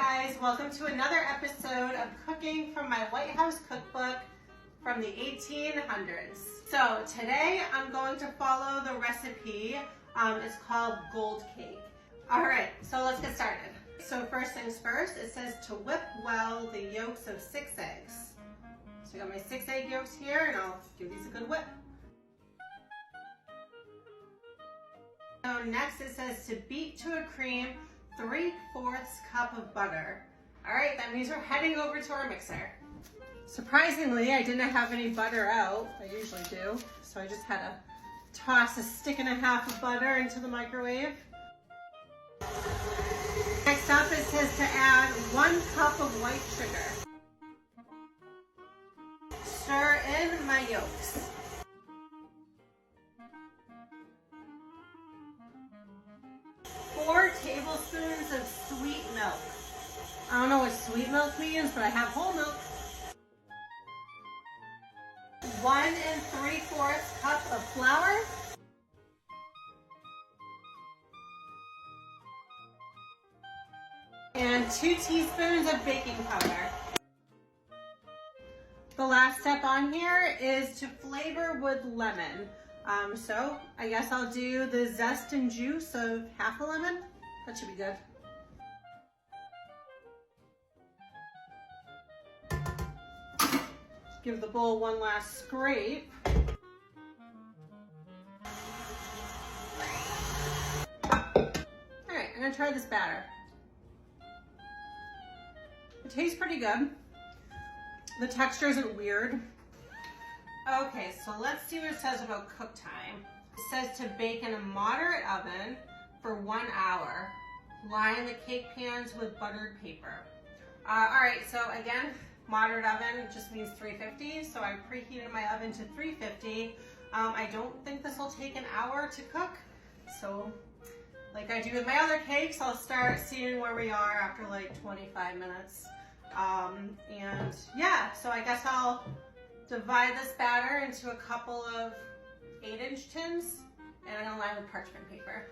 guys, welcome to another episode of cooking from my White House cookbook from the 1800s. So today I'm going to follow the recipe. It's called gold cake. All right, so let's get started. So first things first, it says to whip well the yolks of 6 eggs. So I got my 6 egg yolks here, and I'll give these a good whip. So next it says to beat to a cream 3/4 cup of butter. All right, that means we're heading over to our mixer. Surprisingly, I didn't have any butter out. I usually do. So I just had to toss a 1.5 sticks of butter into the microwave. Next up, it says to add 1 cup of white sugar. Stir in my yolks. Four tablespoons of sweet milk. I don't know what sweet milk means, but I have whole milk. 1 3/4 cup of flour. And 2 teaspoons of baking powder. The last step on here is to flavor with lemon. So I guess I'll do the zest and juice of half a lemon. That should be good. Give the bowl one last scrape. All right, I'm gonna try this batter. It tastes pretty good. The texture isn't weird. Okay, so let's see what it says about cook time. It says to bake in a moderate oven for 1 hour. Line the cake pans with buttered paper. All right, so again, moderate oven just means 350. So I preheated my oven to 350. I don't think this will take an hour to cook. So like I do with my other cakes, I'll start seeing where we are after like 25 minutes. And yeah, so I guess I'll divide this batter into a couple of 8-inch tins, and I'm gonna line with parchment paper.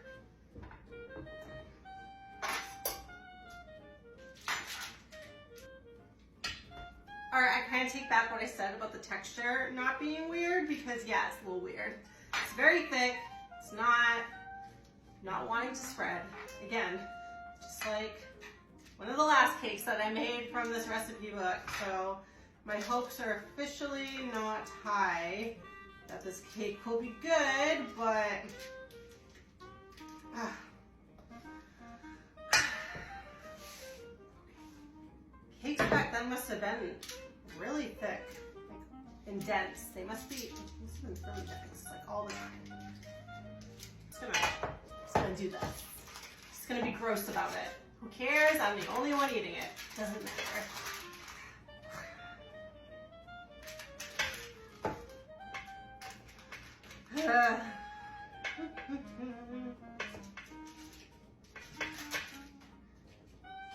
All right, I kind of take back what I said about the texture not being weird, because yeah, it's a little weird. It's very thick. It's not wanting to spread. Again, just like one of the last cakes that I made from this recipe book. So my hopes are officially not high that this cake will be good, but cakes back then must have been really thick, like, and dense. They must have been really dense, like all the time. Just gonna do this. Just gonna be gross about it. Who cares? I'm the only one eating it. Doesn't matter.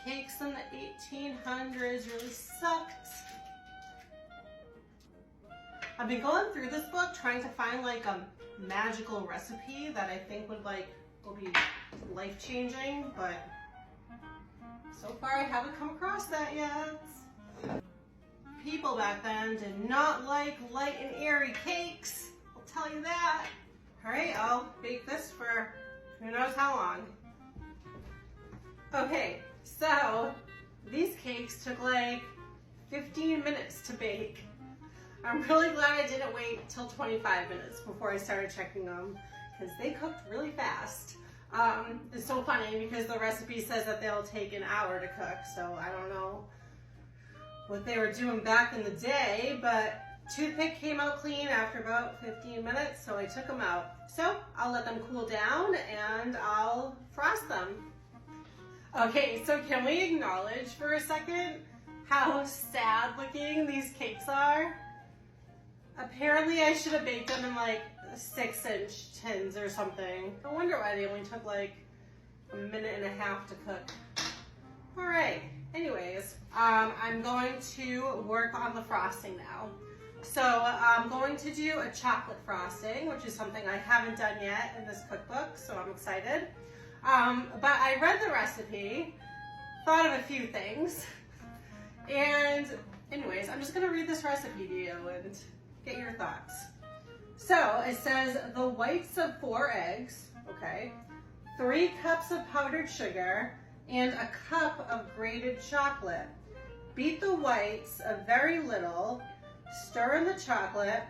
Cakes in the 1800s really sucked. I've been going through this book trying to find like a magical recipe that I think will be life-changing, but so far I haven't come across that yet. People back then did not like light and airy cakes. I'll tell you that. All right, I'll bake this for who knows how long. Okay, so these cakes took like 15 minutes to bake. I'm really glad I didn't wait till 25 minutes before I started checking them, because they cooked really fast. It's so funny because the recipe says that they'll take an hour to cook, so I don't know what they were doing back in the day, but toothpick came out clean after about 15 minutes, so I took them out. So I'll let them cool down and I'll frost them. Okay, so can we acknowledge for a second how sad looking these cakes are? Apparently I should have baked them in like 6-inch tins or something. No wonder why they only took like 1.5 minutes to cook. All right, anyways, I'm going to work on the frosting now. So I'm going to do a chocolate frosting, which is something I haven't done yet in this cookbook, so I'm excited. But I read the recipe, thought of a few things. And anyways, I'm just gonna read this recipe to you and get your thoughts. So it says the whites of 4 eggs, okay, 3 cups of powdered sugar, and a cup of grated chocolate. Beat the whites a very little, stir in the chocolate,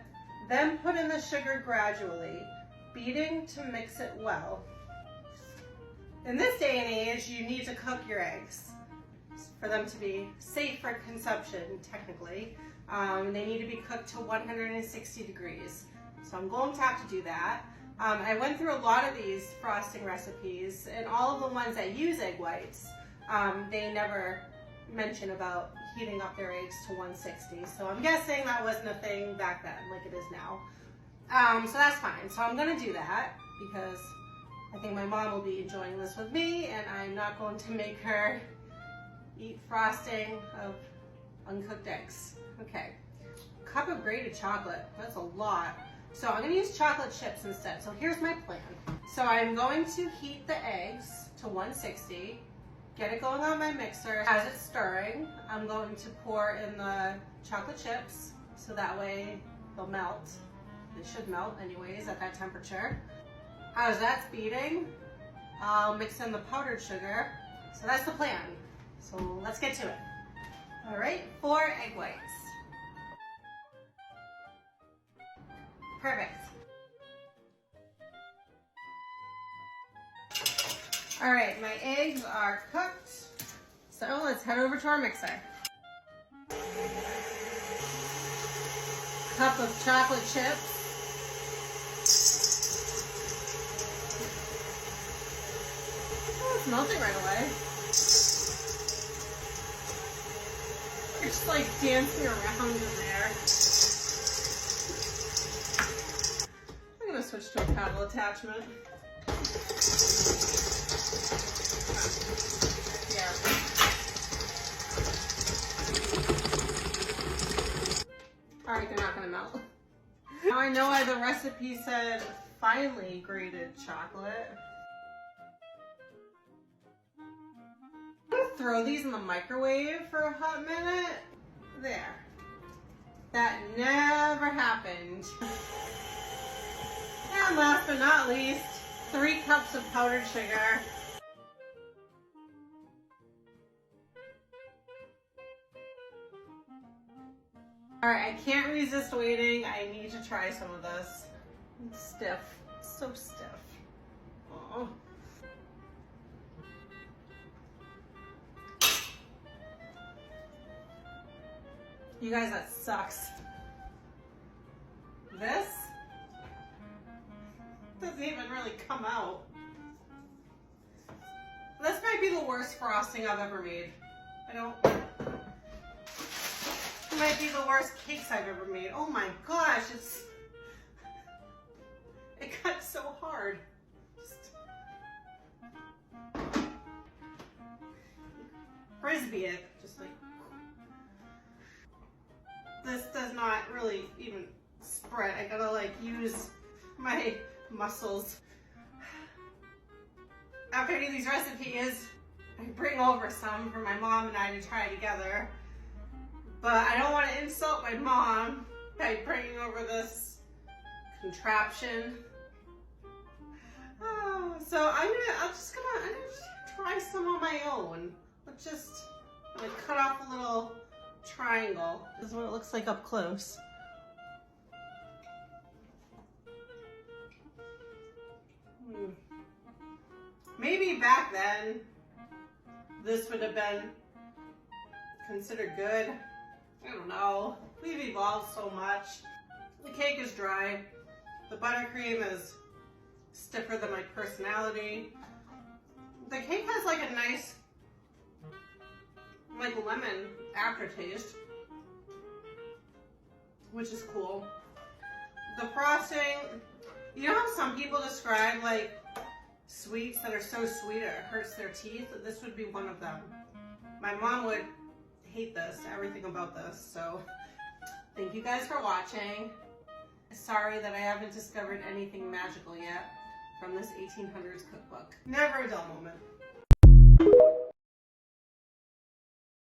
then put in the sugar gradually, beating to mix it well. In this day and age, you need to cook your eggs for them to be safe for consumption, technically. They need to be cooked to 160 degrees. So I'm going to have to do that. I went through a lot of these frosting recipes, and all of the ones that use egg whites, they never mention about heating up their eggs to 160. So I'm guessing that wasn't a thing back then like it is now. So that's fine. So I'm gonna do that because I think my mom will be enjoying this with me, and I'm not going to make her eat frosting of uncooked eggs. Okay, cup of grated chocolate, that's a lot. So I'm gonna use chocolate chips instead. So here's my plan. So I'm going to heat the eggs to 160, get it going on my mixer. As it's stirring, I'm going to pour in the chocolate chips, so that way they'll melt. They should melt anyways at that temperature. As that's beating, I'll mix in the powdered sugar. So that's the plan. So let's get to it. All right, 4 egg whites. Perfect. All right, my eggs are cooked. So let's head over to our mixer. Cup of chocolate chips. Oh, it's melting right away. It's just like dancing around in there. I'm gonna switch to a paddle attachment. Yeah. Alright, they're not gonna melt. Now I know why the recipe said finely grated chocolate. I'm gonna throw these in the microwave for a hot minute. There. That never happened. And last but not least, 3 cups of powdered sugar. Alright, I can't resist waiting. I need to try some of this. It's stiff. It's so stiff. Oh. You guys, that sucks. This doesn't even really come out. This might be the worst frosting I've ever made. It might be the worst cakes I've ever made. Oh my gosh, it cut so hard. Frisbee it, just like. This does not really even spread. I gotta like use my muscles. After I do these recipes, I bring over some for my mom and I to try together. But I don't want to insult my mom by bringing over this contraption. Oh, so I'm just gonna try some on my own. Let's just cut off a little triangle. This is what it looks like up close. Maybe back then this would have been considered good. I don't know. We've evolved so much. The cake is dry. The buttercream is stiffer than my personality. The cake has like a nice, like lemon aftertaste, which is cool. The frosting, you know how some people describe like sweets that are so sweet it hurts their teeth? This would be one of them. My mom would hate this, everything about this. So thank you guys for watching. Sorry that I haven't discovered anything magical yet from this 1800s cookbook. Never a dull moment.